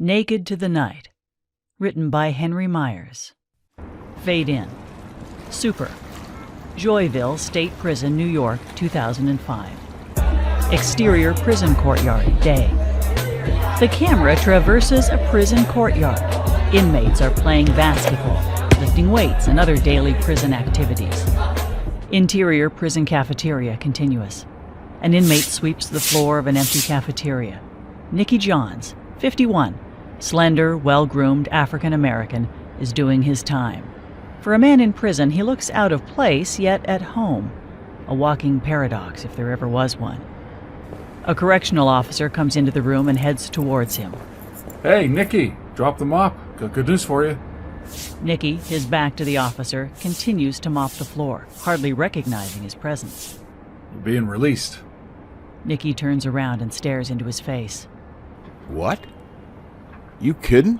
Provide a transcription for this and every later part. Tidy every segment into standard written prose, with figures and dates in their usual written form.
Naked to the Night. Written by Henry Myers. Fade in. Super. Joyville State Prison, New York, 2005. Exterior prison courtyard, day. The camera traverses a prison courtyard. Inmates are playing basketball, lifting weights, and other daily prison activities. Interior prison cafeteria, continuous. An inmate sweeps the floor of an empty cafeteria. Nicky Johns, 51, slender, well-groomed African-American, is doing his time. For a man in prison, he looks out of place, yet at home. A walking paradox, if there ever was one. A correctional officer comes into the room and heads towards him. Hey, Nicky, drop the mop. Got good news for you. Nicky, his back to the officer, continues to mop the floor, hardly recognizing his presence. You're being released. Nicky turns around and stares into his face. What? You kidding?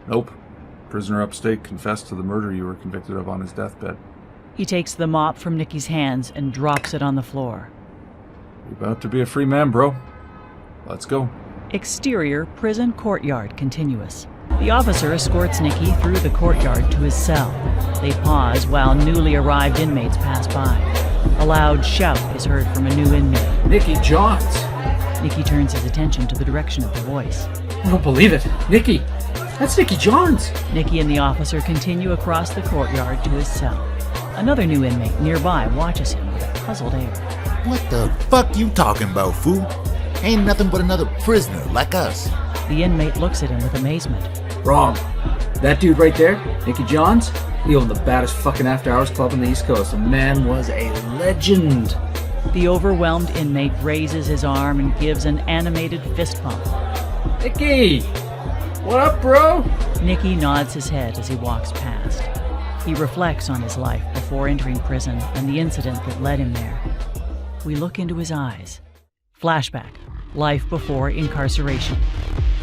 Nope. Prisoner upstate confessed to the murder you were convicted of on his deathbed. He takes the mop from Nicky's hands and drops it on the floor. You're about to be a free man, bro. Let's go. Exterior prison courtyard, continuous. The officer escorts Nicky through the courtyard to his cell. They pause while newly arrived inmates pass by. A loud shout is heard from a new inmate. Nicky Johns! Nicky turns his attention to the direction of the voice. I don't believe it. Nicky! That's Nicky Johns! Nicky and the officer continue across the courtyard to his cell. Another new inmate nearby watches him with a puzzled air. What the fuck you talking about, fool? Ain't nothing but another prisoner like us. The inmate looks at him with amazement. Wrong. That dude right there, Nicky Johns, he owned the baddest fucking after-hours club on the East Coast. The man was a legend. The overwhelmed inmate raises his arm and gives an animated fist bump. Nicky! What up, bro? Nicky nods his head as he walks past. He reflects on his life before entering prison and the incident that led him there. We look into his eyes. Flashback. Life before incarceration.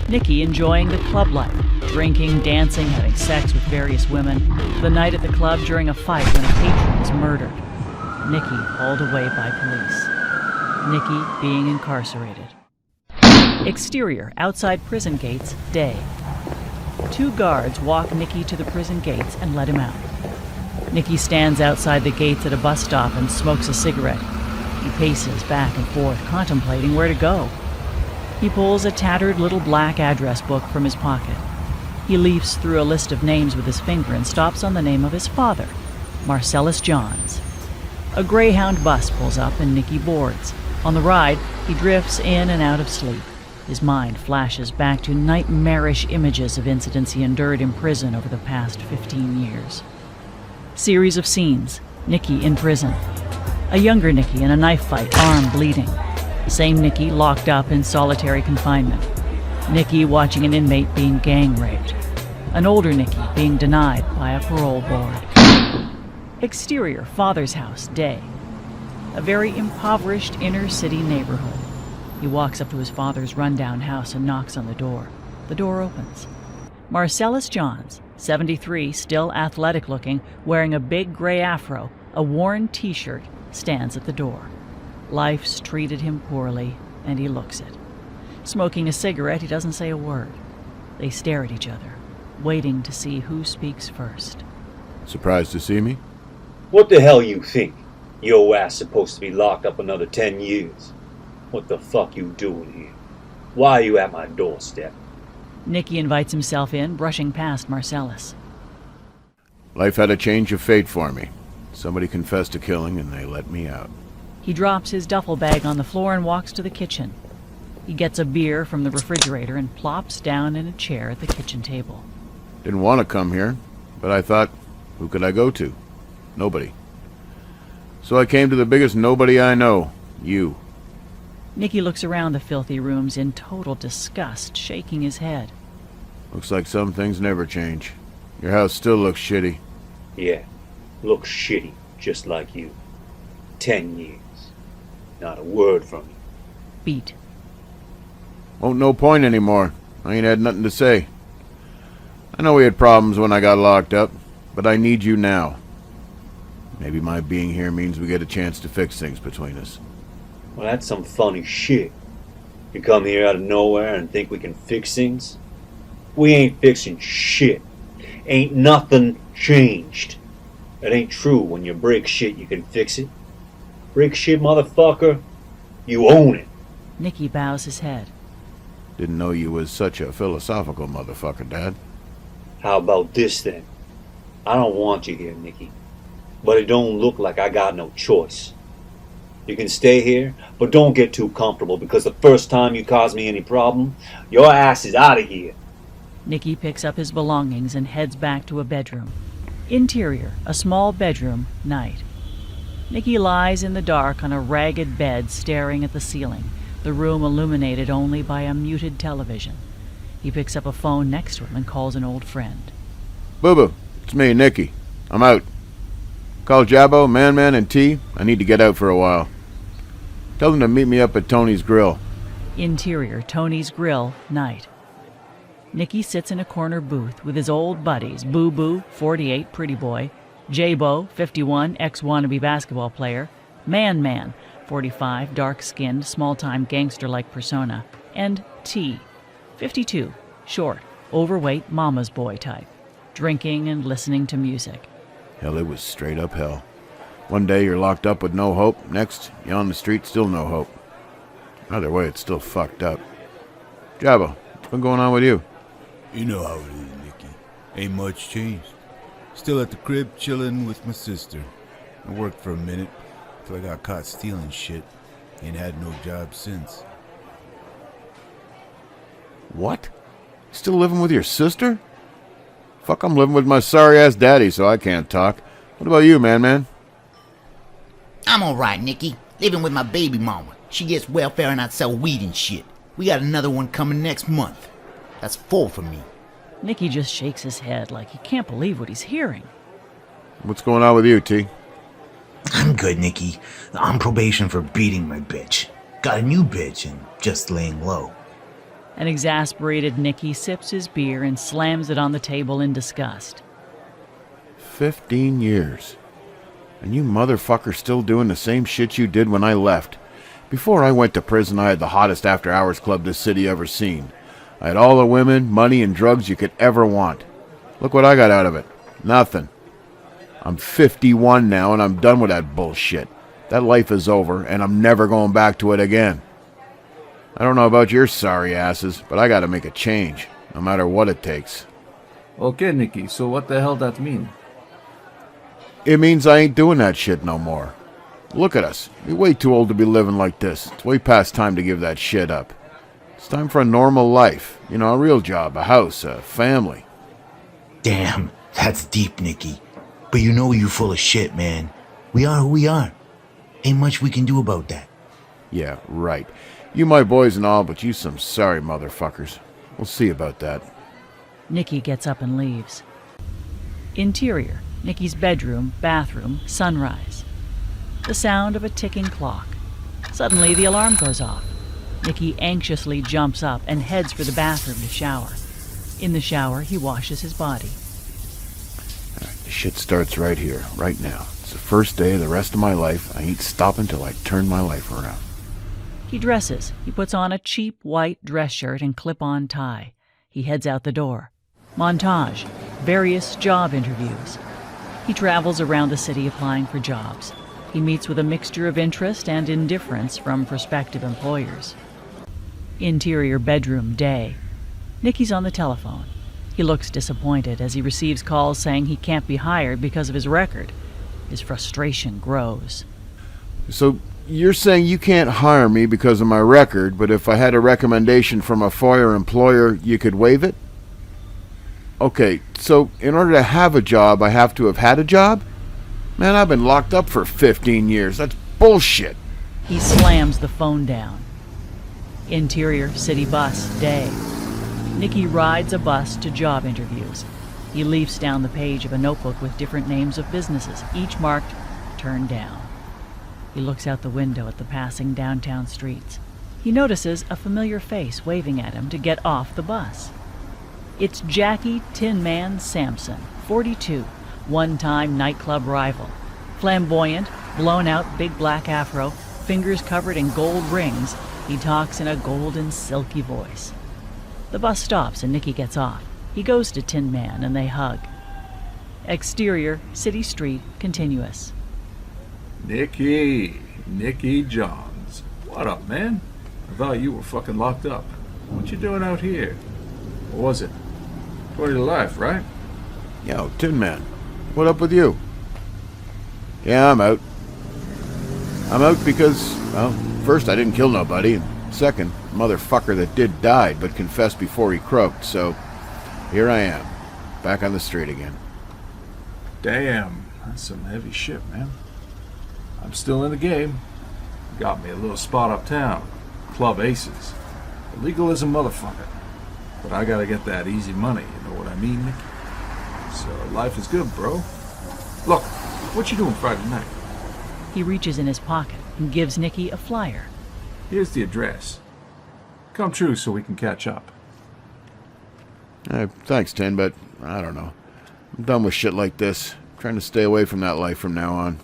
Nicky enjoying the club life, drinking, dancing, having sex with various women. The night at the club during a fight when a patron is murdered. Nicky hauled away by police. Nicky being incarcerated. Exterior, outside prison gates, day. Two guards walk Nicky to the prison gates and let him out. Nicky stands outside the gates at a bus stop and smokes a cigarette. He paces back and forth, contemplating where to go. He pulls a tattered little black address book from his pocket. He leafs through a list of names with his finger and stops on the name of his father, Marcellus Johns. A Greyhound bus pulls up and Nicky boards. On the ride, he drifts in and out of sleep. His mind flashes back to nightmarish images of incidents he endured in prison over the past 15 years. Series of scenes. Nicky in prison. A younger Nicky in a knife fight, arm bleeding. Same Nicky locked up in solitary confinement. Nicky watching an inmate being gang raped. An older Nicky being denied by a parole board. Exterior, father's house, day. A very impoverished inner city neighborhood. He walks up to his father's rundown house and knocks on the door. The door opens. Marcellus Johns, 73, still athletic looking, wearing a big gray afro, a worn t-shirt, stands at the door. Life's treated him poorly, and he looks it. Smoking a cigarette, he doesn't say a word. They stare at each other, waiting to see who speaks first. Surprised to see me? What the hell you think? Your ass supposed to be locked up another 10 years. What the fuck you doing here? Why are you at my doorstep? Nicky invites himself in, brushing past Marcellus. Life had a change of fate for me. Somebody confessed to killing and they let me out. He drops his duffel bag on the floor and walks to the kitchen. He gets a beer from the refrigerator and plops down in a chair at the kitchen table. Didn't want to come here, but I thought, who could I go to? Nobody. So I came to the biggest nobody I know, you. Nicky looks around the filthy rooms in total disgust, shaking his head. Looks like some things never change. Your house still looks shitty. Yeah, looks shitty, just like you. 10 years. Not a word from you. Beat. Won't no point anymore. I ain't had nothing to say. I know we had problems when I got locked up, but I need you now. Maybe my being here means we get a chance to fix things between us. Well, that's some funny shit. You come here out of nowhere and think we can fix things? We ain't fixing shit. Ain't nothing changed. It ain't true when you break shit you can fix it. Break shit, motherfucker. You own it. Nicky bows his head. Didn't know you was such a philosophical motherfucker, Dad. How about this then? I don't want you here, Nicky. But it don't look like I got no choice. You can stay here, but don't get too comfortable, because the first time you cause me any problem, your ass is out of here. Nicky picks up his belongings and heads back to a bedroom. Interior, a small bedroom, night. Nicky lies in the dark on a ragged bed staring at the ceiling, the room illuminated only by a muted television. He picks up a phone next to him and calls an old friend. Boo-boo, it's me, Nicky. I'm out. Call Jabo, Man, and T. I need to get out for a while. Tell them to meet me up at Tony's Grill. Interior, Tony's Grill, night. Nicky sits in a corner booth with his old buddies, Boo Boo, 48, pretty boy, Jabo, 51, ex-wannabe basketball player, Man, 45, dark-skinned, small-time gangster-like persona, and T, 52, short, overweight, mama's boy type, drinking and listening to music. Hell, it was straight up hell. One day you're locked up with no hope, next, you're on the street, still no hope. Either way, it's still fucked up. Jabo, what's been going on with you? You know how it is, Nicky. Ain't much changed. Still at the crib, chilling with my sister. I worked for a minute, till I got caught stealing shit. Ain't had no job since. What? Still living with your sister? Fuck, I'm living with my sorry-ass daddy, so I can't talk. What about you, Man? I'm alright, Nicky. Living with my baby mama. She gets welfare and I sell weed and shit. We got another one coming next month. That's 4 for me. Nicky just shakes his head like he can't believe what he's hearing. What's going on with you, T? I'm good, Nicky. On probation for beating my bitch. Got a new bitch and just laying low. An exasperated Nicky sips his beer and slams it on the table in disgust. 15 years. And you motherfucker still doing the same shit you did when I left. Before I went to prison, I had the hottest after-hours club this city ever seen. I had all the women, money, and drugs you could ever want. Look what I got out of it. Nothing. I'm 51 now, and I'm done with that bullshit. That life is over, and I'm never going back to it again. I don't know about your sorry asses, but I gotta make a change, no matter what it takes. Okay, Nicky, so what the hell that mean? It means I ain't doing that shit no more. Look at us. We're way too old to be living like this. It's way past time to give that shit up. It's time for a normal life. You know, a real job, a house, a family. Damn, that's deep, Nicky. But you know you're full of shit, man. We are who we are. Ain't much we can do about that. Yeah, right. You my boys and all, but you some sorry motherfuckers. We'll see about that. Nicky gets up and leaves. Interior, Nicky's bedroom, bathroom, sunrise. The sound of a ticking clock. Suddenly the alarm goes off. Nicky anxiously jumps up and heads for the bathroom to shower. In the shower, he washes his body. The shit starts right here, right now. It's the first day of the rest of my life. I ain't stopping till I turn my life around. He dresses. He puts on a cheap white dress shirt and clip-on tie. He heads out the door. Montage. Various job interviews. He travels around the city applying for jobs. He meets with a mixture of interest and indifference from prospective employers. Interior bedroom, day. Nicky's on the telephone. He looks disappointed as he receives calls saying he can't be hired because of his record. His frustration grows. So you're saying you can't hire me because of my record, but if I had a recommendation from a former employer, you could waive it? Okay, so in order to have a job, I have to have had a job? Man, I've been locked up for 15 years. That's bullshit. He slams the phone down. Interior city bus, day. Nicky rides a bus to job interviews. He leafs down the page of a notebook with different names of businesses, each marked turned down. He looks out the window at the passing downtown streets. He notices a familiar face waving at him to get off the bus. It's Jackie Tin Man Sampson, 42, one-time nightclub rival. Flamboyant, blown-out big black afro, fingers covered in gold rings, he talks in a golden, silky voice. The bus stops and Nicky gets off. He goes to Tin Man and they hug. Exterior, city street, continuous. Nicky Johns. What up, man? I thought you were fucking locked up. What you doing out here? What was it? 20 to life, right? Yo, Tin Man, what up with you? Yeah, I'm out. I'm out because, well, first I didn't kill nobody, and second, the motherfucker that did died but confessed before he croaked, so here I am, back on the street again. Damn, that's some heavy shit, man. I'm still in the game. Got me a little spot uptown. Club Aces. Illegal as a motherfucker. But I gotta get that easy money, you know what I mean, Nicky? So life is good, bro. Look, what you doing Friday night? He reaches in his pocket and gives Nicky a flyer. Here's the address. Come true so we can catch up. Thanks, Tin, but I don't know. I'm done with shit like this. I'm trying to stay away from that life from now on.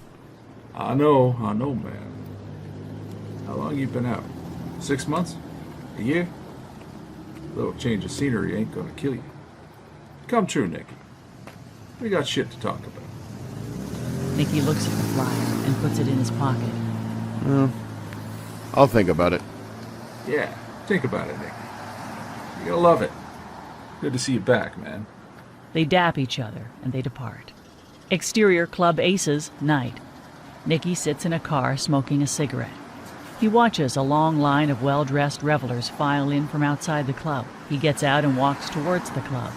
I know, man. How long you been out? 6 months? A year? A little change of scenery ain't gonna kill you. Come true, Nicky. We got shit to talk about. Nicky looks at the flyer and puts it in his pocket. Well, I'll think about it. Yeah, think about it, Nicky. You're gonna love it. Good to see you back, man. They dap each other and they depart. Exterior, Club Aces, night. Nicky sits in a car smoking a cigarette. He watches a long line of well-dressed revelers file in from outside the club. He gets out and walks towards the club.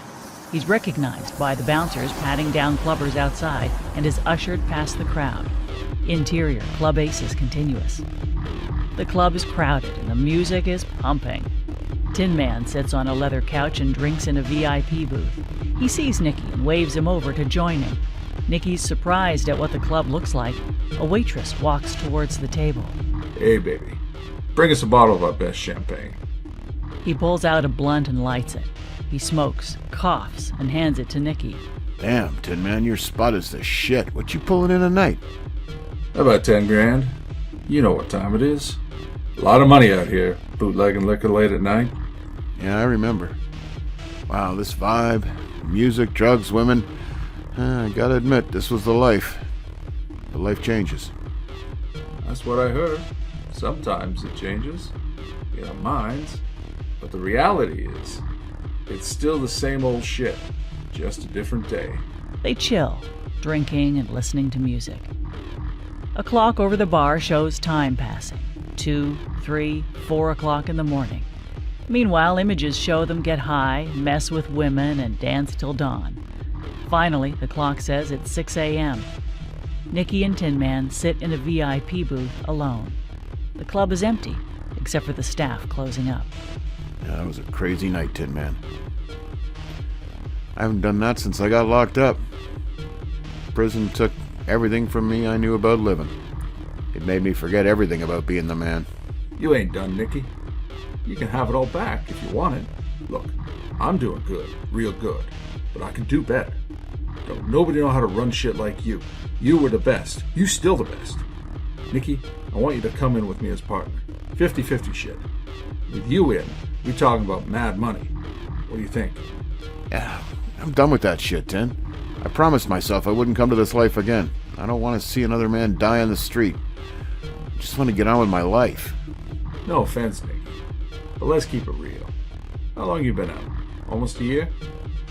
He's recognized by the bouncers patting down clubbers outside and is ushered past the crowd. Interior, Club Aces continuous. The club is crowded and the music is pumping. Tin Man sits on a leather couch and drinks in a VIP booth. He sees Nicky and waves him over to join him. Nicky's surprised at what the club looks like. A waitress walks towards the table. Hey, baby. Bring us a bottle of our best champagne. He pulls out a blunt and lights it. He smokes, coughs, and hands it to Nicky. Damn, Tin Man, your spot is the shit. What you pulling in tonight? About 10 grand. You know what time it is. A lot of money out here, bootlegging liquor late at night. Yeah, I remember. Wow, this vibe, music, drugs, women. I gotta admit, this was the life. But life changes. That's what I heard. Sometimes it changes. In our minds. But the reality is, it's still the same old shit. Just a different day. They chill, drinking and listening to music. A clock over the bar shows time passing. 2, 3, 4 o'clock in the morning. Meanwhile, images show them get high, mess with women, and dance till dawn. Finally, the clock says it's 6 a.m. Nicky and Tin Man sit in a VIP booth alone. The club is empty, except for the staff closing up. Yeah, that was a crazy night, Tin Man. I haven't done that since I got locked up. Prison took everything from me I knew about living. It made me forget everything about being the man. You ain't done, Nicky. You can have it all back if you want it. Look, I'm doing good, real good, but I can do better. Don't nobody know how to run shit like you. You were the best. You still the best. Nicky, I want you to come in with me as partner. 50-50 shit. With you in, we talking about mad money. What do you think? Yeah, I'm done with that shit, Tin. I promised myself I wouldn't come to this life again. I don't want to see another man die on the street. I just want to get on with my life. No offense, Nicky, but let's keep it real. How long you been out? Almost a year?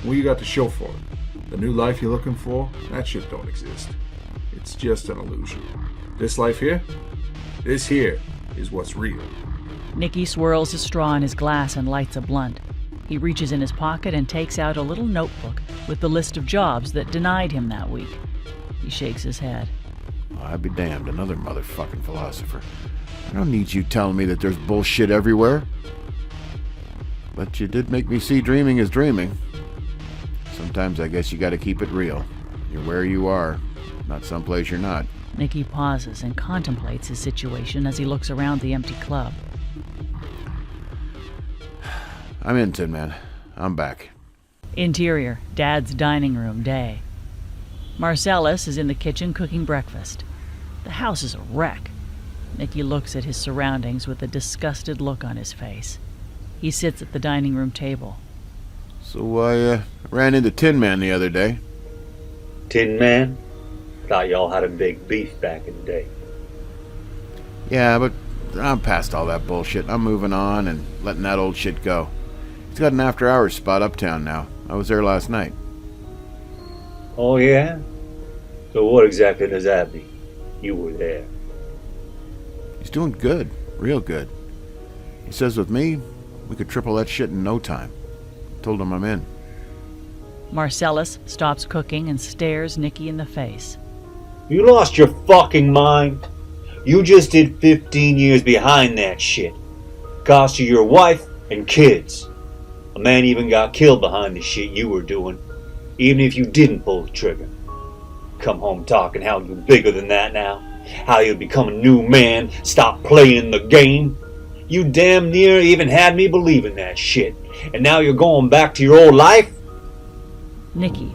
What you got to show for it? The new life you're looking for? That shit don't exist. It's just an illusion. This life here? This here is what's real. Nicky swirls a straw in his glass and lights a blunt. He reaches in his pocket and takes out a little notebook with the list of jobs that denied him that week. He shakes his head. Oh, I'd be damned, another motherfucking philosopher. I don't need you telling me that there's bullshit everywhere. But you did make me see dreaming is dreaming. Sometimes I guess you gotta keep it real. You're where you are, not someplace you're not. Nicky pauses and contemplates his situation as he looks around the empty club. I'm in, Tin Man. I'm back. Interior, Dad's dining room, day. Marcellus is in the kitchen cooking breakfast. The house is a wreck. Nicky looks at his surroundings with a disgusted look on his face. He sits at the dining room table. So I ran into Tin Man the other day. Tin Man? Thought y'all had a big beef back in the day. Yeah, but I'm past all that bullshit. I'm moving on and letting that old shit go. He's got an after-hours spot uptown now. I was there last night. Oh, yeah? So what exactly does that mean? You were there. He's doing good. Real good. He says with me, we could triple that shit in no time. Told him I'm in. Marcellus stops cooking and stares Nicky in the face. You lost your fucking mind? You just did 15 years behind that shit. Cost you your wife and kids. A man even got killed behind the shit you were doing, even if you didn't pull the trigger. Come home talking how you're bigger than that now. How you'll become a new man, stop playing the game. You damn near even had me believing that shit. And now you're going back to your old life? Nicky,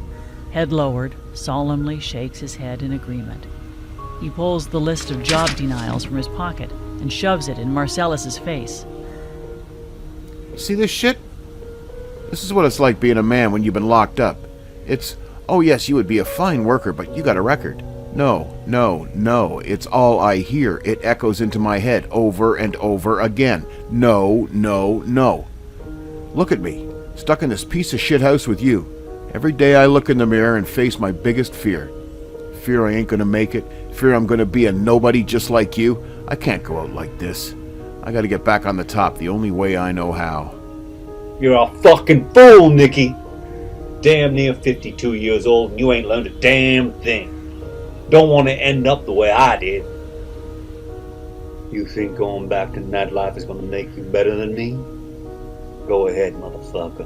head lowered, solemnly shakes his head in agreement. He pulls the list of job denials from his pocket and shoves it in Marcellus's face. See this shit? This is what it's like being a man when you've been locked up. It's, oh yes, you would be a fine worker, but you got a record. No, no, no. It's all I hear. It echoes into my head over and over again. No, no, no. Look at me, stuck in this piece of shit house with you. Every day I look in the mirror and face my biggest fear. Fear I ain't gonna make it. Fear I'm gonna be a nobody just like you. I can't go out like this. I gotta get back on the top the only way I know how. You're a fucking fool, Nicky. Damn near 52 years old and you ain't learned a damn thing. Don't want to end up the way I did. You think going back to nightlife is going to make you better than me? Go ahead, motherfucker.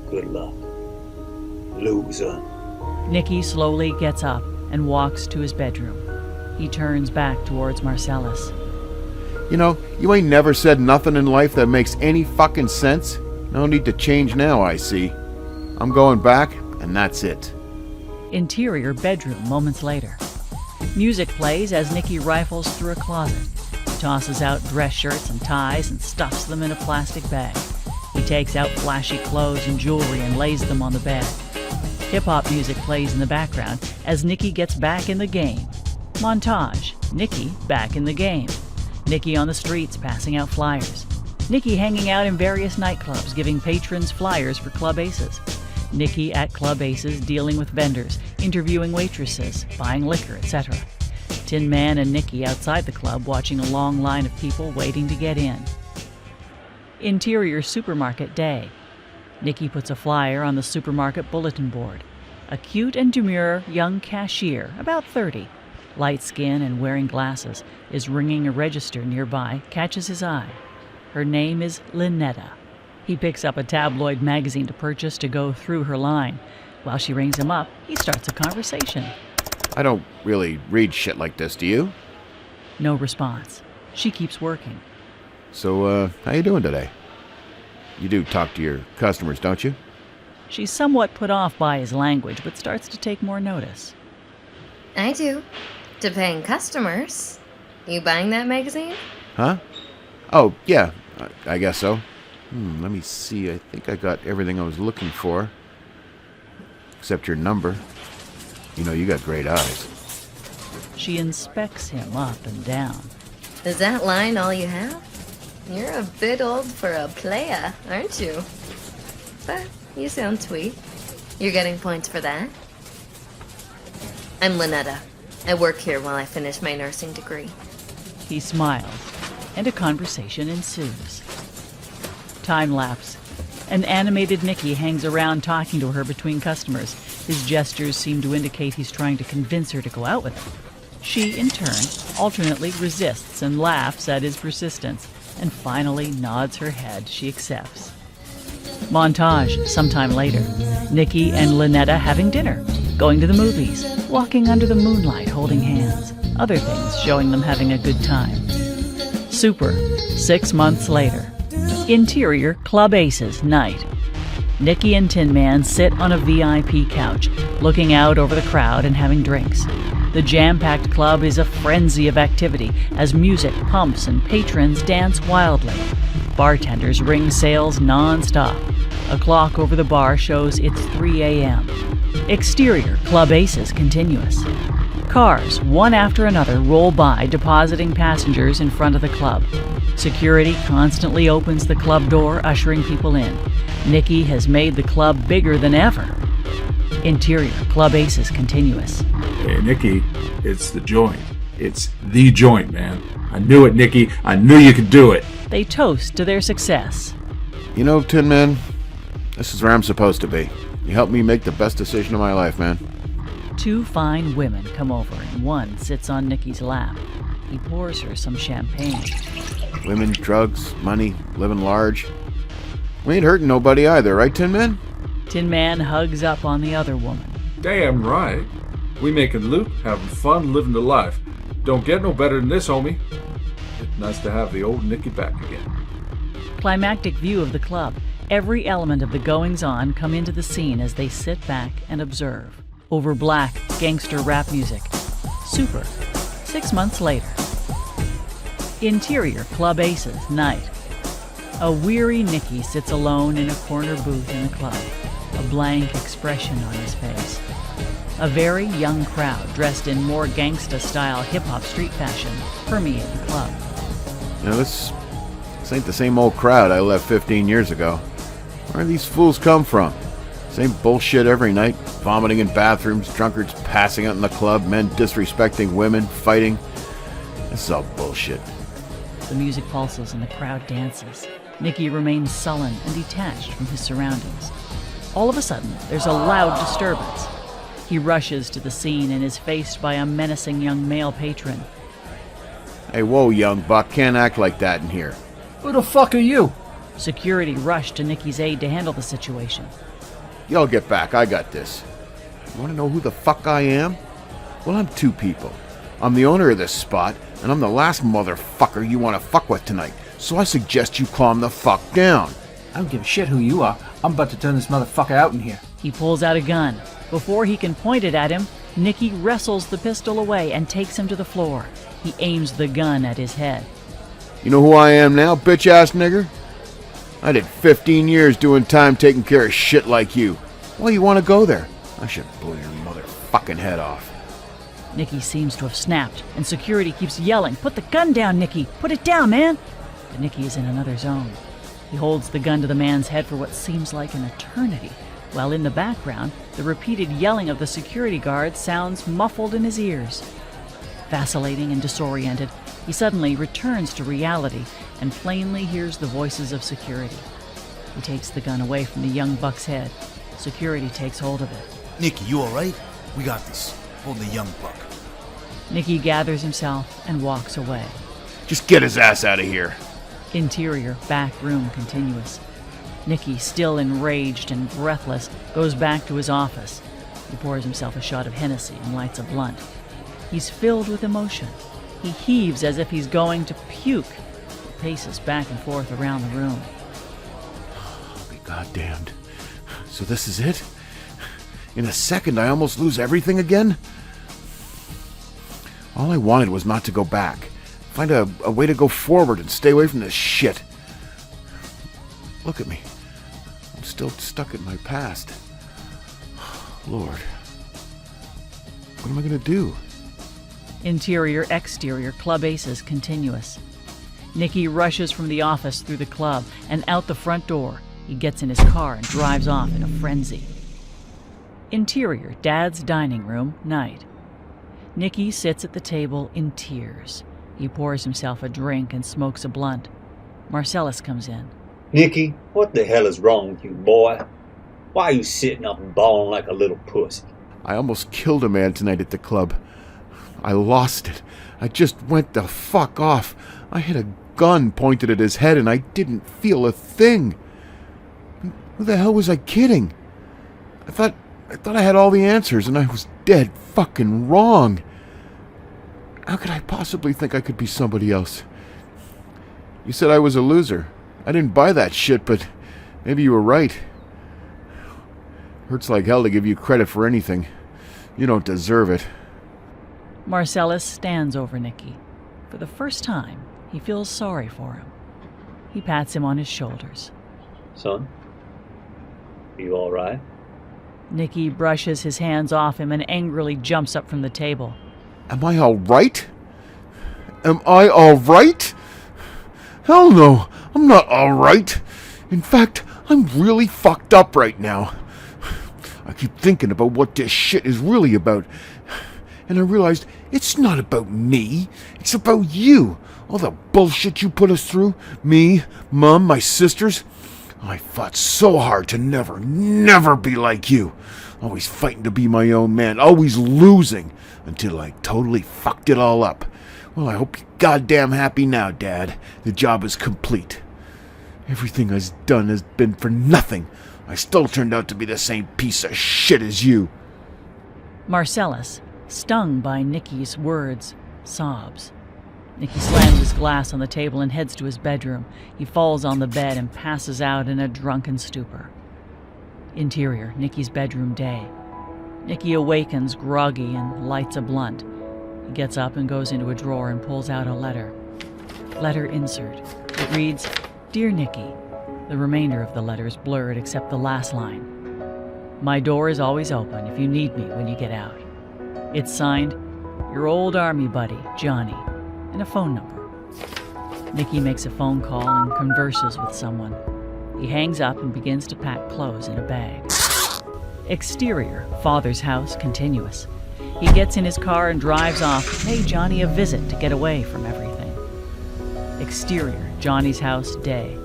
Good luck. Loser. Nicky slowly gets up and walks to his bedroom. He turns back towards Marcellus. You know, you ain't never said nothing in life that makes any fucking sense. No need to change now, I see. I'm going back, and that's it. Interior bedroom moments later. Music plays as Nicky rifles through a closet. He tosses out dress shirts and ties and stuffs them in a plastic bag. He takes out flashy clothes and jewelry and lays them on the bed. Hip-hop music plays in the background as Nicky gets back in the game. Montage. Nicky back in the game. Nicky on the streets passing out flyers. Nicky hanging out in various nightclubs giving patrons flyers for Club Aces. Nicky at Club Aces dealing with vendors, interviewing waitresses, buying liquor, etc. Tin Man and Nicky outside the club watching a long line of people waiting to get in. Interior supermarket day. Nicky puts a flyer on the supermarket bulletin board. A cute and demure young cashier, about 30, light skin and wearing glasses, is ringing a register nearby, catches his eye. Her name is Lynetta. He picks up a tabloid magazine to purchase to go through her line. While she rings him up, he starts a conversation. I don't really read shit like this, do you? No response. She keeps working. So, how you doing today? You do talk to your customers, don't you? She's somewhat put off by his language, but starts to take more notice. I do. To paying customers. You buying that magazine? Huh? Oh, yeah, I guess so. Let me see. I think I got everything I was looking for. Except your number. You know, you got great eyes. She inspects him up and down. Is that line all you have? You're a bit old for a playa, aren't you? But you sound sweet. You're getting points for that. I'm Lynetta. I work here while I finish my nursing degree. He smiles, and a conversation ensues. Time lapse. An animated Nicky hangs around talking to her between customers. His gestures seem to indicate he's trying to convince her to go out with him. She, in turn, alternately resists and laughs at his persistence, and finally nods her head. She accepts. Montage, sometime later. Nicky and Lynetta having dinner, going to the movies, walking under the moonlight holding hands, other things showing them having a good time. Super, 6 months later. Interior Club Aces night. Nicky and Tin Man sit on a VIP couch, looking out over the crowd and having drinks. The jam-packed club is a frenzy of activity as music pumps and patrons dance wildly. Bartenders ring sales non-stop. A clock over the bar shows it's 3 a.m. Exterior, Club Aces continuous. Cars, one after another, roll by, depositing passengers in front of the club. Security constantly opens the club door, ushering people in. Nicky has made the club bigger than ever. Interior, Club Aces continuous. Hey, Nicky, it's the joint. It's the joint, man. I knew it, Nicky. I knew you could do it. They toast to their success. You know, Tin Man, this is where I'm supposed to be. You helped me make the best decision of my life, man. 2 fine women come over and one sits on Nicky's lap. He pours her some champagne. Women, drugs, money, living large. We ain't hurting nobody either, right, Tin Man? Tin Man hugs up on the other woman. Damn right. We making loot, having fun, living the life. Don't get no better than this, homie. It's nice to have the old Nicky back again. Climactic view of the club. Every element of the goings-on come into the scene as they sit back and observe. Over black, gangster rap music. Super. 6 months later. Interior, Club Aces, night. A weary Nicky sits alone in a corner booth in the club, a blank expression on his face. A very young crowd dressed in more gangsta-style hip-hop street fashion permeate the club. You know, this ain't the same old crowd I left 15 years ago. Where do these fools come from? Same bullshit every night. Vomiting in bathrooms, drunkards passing out in the club, men disrespecting women, fighting. This is all bullshit. The music pulses and the crowd dances. Nicky remains sullen and detached from his surroundings. All of a sudden, there's a loud disturbance. He rushes to the scene and is faced by a menacing young male patron. Hey, whoa, young buck, can't act like that in here. Who the fuck are you? Security rushed to Nicky's aid to handle the situation. Y'all get back, I got this. You wanna know who the fuck I am? Well, I'm 2 people. I'm the owner of this spot, and I'm the last motherfucker you wanna fuck with tonight. So I suggest you calm the fuck down. I don't give a shit who you are. I'm about to turn this motherfucker out in here. He pulls out a gun. Before he can point it at him, Nicky wrestles the pistol away and takes him to the floor. He aims the gun at his head. You know who I am now, bitch-ass nigger? I did 15 years doing time taking care of shit like you. Why you want to go there? I should blow your motherfucking head off. Nicky seems to have snapped, and security keeps yelling, "Put the gun down, Nicky! Put it down, man!" But Nicky is in another zone. He holds the gun to the man's head for what seems like an eternity, while in the background, the repeated yelling of the security guard sounds muffled in his ears. Vacillating and disoriented, he suddenly returns to reality and plainly hears the voices of security. He takes the gun away from the young buck's head. Security takes hold of it. Nicky, you alright? We got this. Hold the young buck. Nicky gathers himself and walks away. Just get his ass out of here. Interior, back room continuous. Nicky, still enraged and breathless, goes back to his office. He pours himself a shot of Hennessy and lights a blunt. He's filled with emotion. He heaves as if he's going to puke. He paces back and forth around the room. I'll be goddamned. So this is it? In a second, I almost lose everything again? All I wanted was not to go back. Find a way to go forward and stay away from this shit. Look at me. I'm still stuck in my past. Lord. What am I going to do? Interior, exterior, Club Aces continuous. Nicky rushes from the office through the club and out the front door. He gets in his car and drives off in a frenzy. Interior, Dad's dining room, night. Nicky sits at the table in tears. He pours himself a drink and smokes a blunt. Marcellus comes in. Nicky, what the hell is wrong with you, boy? Why are you sitting up and bawling like a little pussy? I almost killed a man tonight at the club. I lost it. I just went the fuck off. I had a gun pointed at his head and I didn't feel a thing. Who the hell was I kidding? I thought I had all the answers and I was dead fucking wrong. How could I possibly think I could be somebody else? You said I was a loser. I didn't buy that shit, but maybe you were right. Hurts like hell to give you credit for anything. You don't deserve it. Marcellus stands over Nicky. For the first time, he feels sorry for him. He pats him on his shoulders. Son, you all right? Nicky brushes his hands off him and angrily jumps up from the table. Am I all right? Am I all right? Hell no, I'm not all right. In fact, I'm really fucked up right now. I keep thinking about what this shit is really about. And I realized it's not about me. It's about you. All the bullshit you put us through. Me, Mom, my sisters. I fought so hard to never be like you. Always fighting to be my own man. Always losing. Until I totally fucked it all up. Well, I hope you're goddamn happy now, Dad. The job is complete. Everything I've done has been for nothing. I still turned out to be the same piece of shit as you. Marcellus, stung by Nicky's words, sobs. Nicky slams his glass on the table and heads to his bedroom. He falls on the bed and passes out in a drunken stupor. Interior, Nicky's bedroom day. Nicky awakens groggy and lights a blunt. He gets up and goes into a drawer and pulls out a letter. Letter insert. It reads, "Dear Nicky." The remainder of the letter is blurred except the last line. "My door is always open if you need me when you get out." It's signed, "Your old army buddy, Johnnie," and a phone number. Nicky makes a phone call and converses with someone. He hangs up and begins to pack clothes in a bag. Exterior, father's house, continuous. He gets in his car and drives off to pay Johnnie a visit to get away from everything. Exterior, Johnnie's house, day.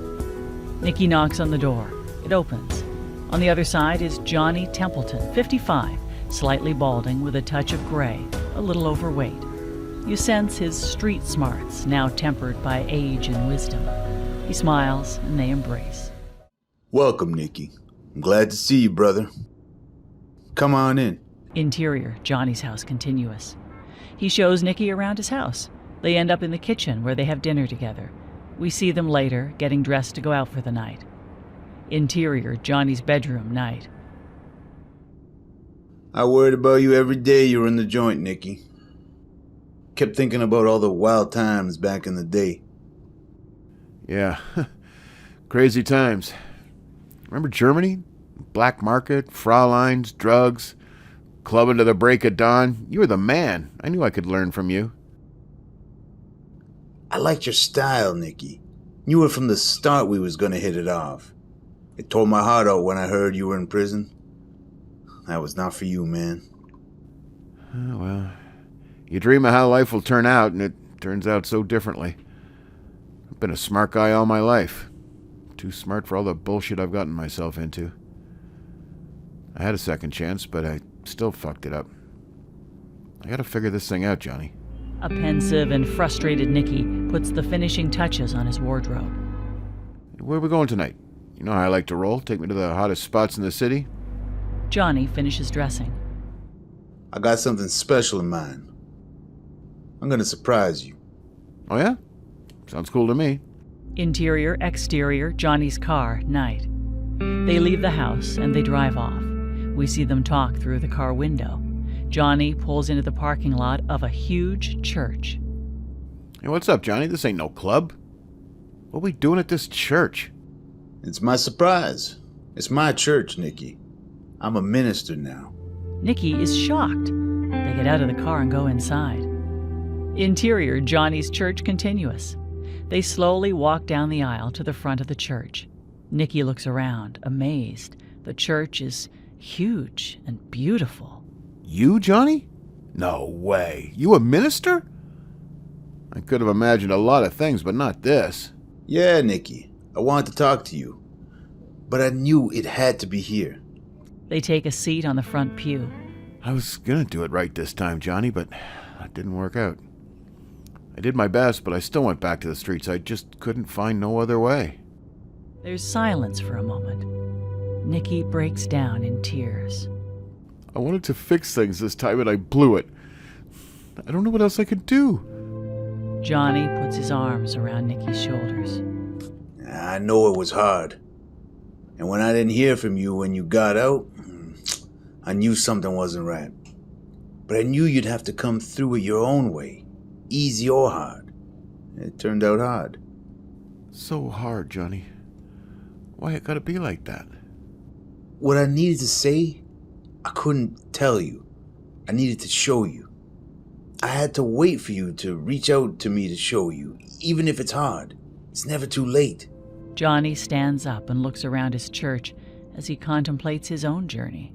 Nicky knocks on the door. It opens. On the other side is Johnnie Templeton, 55, slightly balding with a touch of gray, a little overweight. You sense his street smarts, now tempered by age and wisdom. He smiles and they embrace. Welcome, Nicky. I'm glad to see you, brother. Come on in. Interior, Johnnie's house, continuous. He shows Nicky around his house. They end up in the kitchen where they have dinner together. We see them later, getting dressed to go out for the night. Interior, Johnnie's bedroom, night. I worried about you every day you were in the joint, Nicky. Kept thinking about all the wild times back in the day. Yeah, crazy times. Remember Germany? Black market, Fraulein's, drugs, clubbing to the break of dawn. You were the man. I knew I could learn from you. I liked your style, Nicky. Knew it from the start we was gonna hit it off. It tore my heart out when I heard you were in prison. That was not for you, man. Oh, well, you dream of how life will turn out, and it turns out so differently. I've been a smart guy all my life. Too smart for all the bullshit I've gotten myself into. I had a second chance, but I still fucked it up. I gotta figure this thing out, Johnnie. A pensive and frustrated Nicky puts the finishing touches on his wardrobe. Where are we going tonight? You know how I like to roll. Take me to the hottest spots in the city. Johnnie finishes dressing. I got something special in mind. I'm gonna surprise you. Oh yeah? Sounds cool to me. Interior, exterior, Johnnie's car, night. They leave the house and they drive off. We see them talk through the car window. Johnnie pulls into the parking lot of a huge church. Hey, what's up, Johnnie? This ain't no club. What are we doing at this church? It's my surprise. It's my church, Nicky. I'm a minister now. Nicky is shocked. They get out of the car and go inside. Interior, Johnnie's church, continuous. They slowly walk down the aisle to the front of the church. Nicky looks around, amazed. The church is huge and beautiful. You, Johnnie? No way. You a minister? I could have imagined a lot of things, but not this. Yeah, Nicky. I wanted to talk to you. But I knew it had to be here. They take a seat on the front pew. I was gonna do it right this time, Johnnie, but that didn't work out. I did my best, but I still went back to the streets. I just couldn't find no other way. There's silence for a moment. Nicky breaks down in tears. I wanted to fix things this time, and I blew it. I don't know what else I could do. Johnnie puts his arms around Nicky's shoulders. I know it was hard. And when I didn't hear from you when you got out, I knew something wasn't right. But I knew you'd have to come through it your own way, easy or hard. It turned out hard. So hard, Johnny. Why it gotta be like that? What I needed to say, I couldn't tell you. I needed to show you. I had to wait for you to reach out to me to show you, even if it's hard. It's never too late. Johnnie stands up and looks around his church as he contemplates his own journey.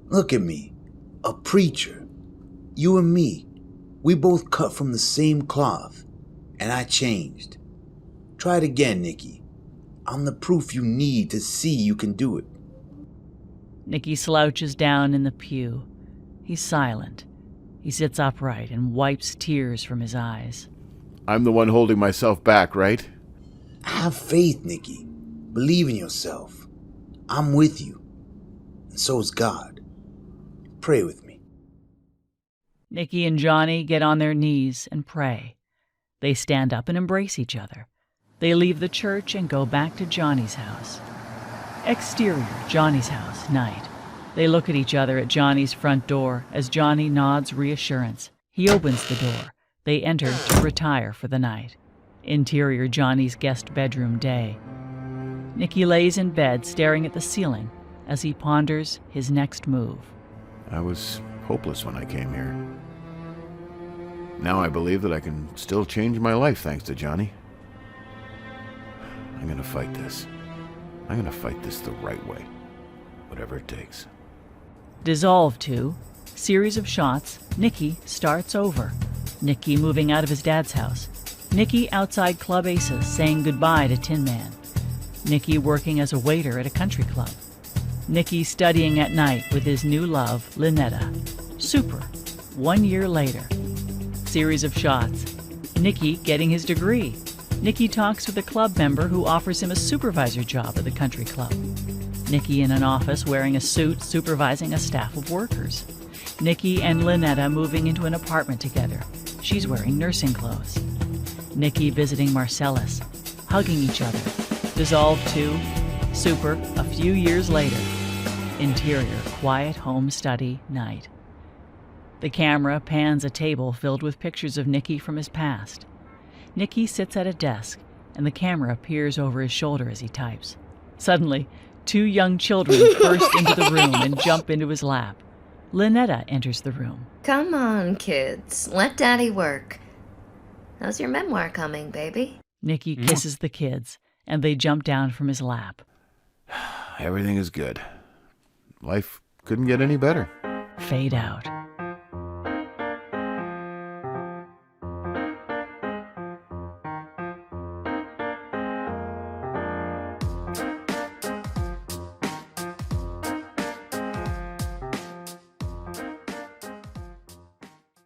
Look at me, a preacher. You and me, we both cut from the same cloth, and I changed. Try it again, Nicky. I'm the proof you need to see you can do it. Nicky slouches down in the pew. He's silent. He sits upright and wipes tears from his eyes. I'm the one holding myself back, right? Have faith, Nicky. Believe in yourself. I'm with you. And so is God. Pray with me. Nicky and Johnnie get on their knees and pray. They stand up and embrace each other. They leave the church and go back to Johnnie's house. Exterior, Johnnie's house, night. They look at each other at Johnnie's front door as Johnnie nods reassurance. He opens the door. They enter to retire for the night. Interior, Johnnie's guest bedroom, day. Nicky lays in bed staring at the ceiling as he ponders his next move. I was hopeless when I came here. Now I believe that I can still change my life thanks to Johnnie. I'm gonna fight this. I'm gonna fight this the right way. Whatever it takes. Dissolve to, series of shots, Nicky starts over. Nicky moving out of his dad's house. Nicky outside Club Aces saying goodbye to Tin Man. Nicky working as a waiter at a country club. Nicky studying at night with his new love, Lynetta. Super. 1 year later. Series of shots. Nicky getting his degree. Nicky talks with a club member who offers him a supervisor job at the country club. Nicky in an office wearing a suit supervising a staff of workers. Nicky and Lynetta moving into an apartment together. She's wearing nursing clothes. Nicky visiting Marcellus, hugging each other. Dissolve to, super, a few years later. Interior, quiet home study, night. The camera pans a table filled with pictures of Nicky from his past. Nicky sits at a desk, and the camera peers over his shoulder as he types. Suddenly, 2 young children burst into the room and jump into his lap. Lynetta enters the room. Come on, kids. Let Daddy work. How's your memoir coming, baby? Nicky kisses the kids, and they jump down from his lap. Everything is good. Life couldn't get any better. Fade out.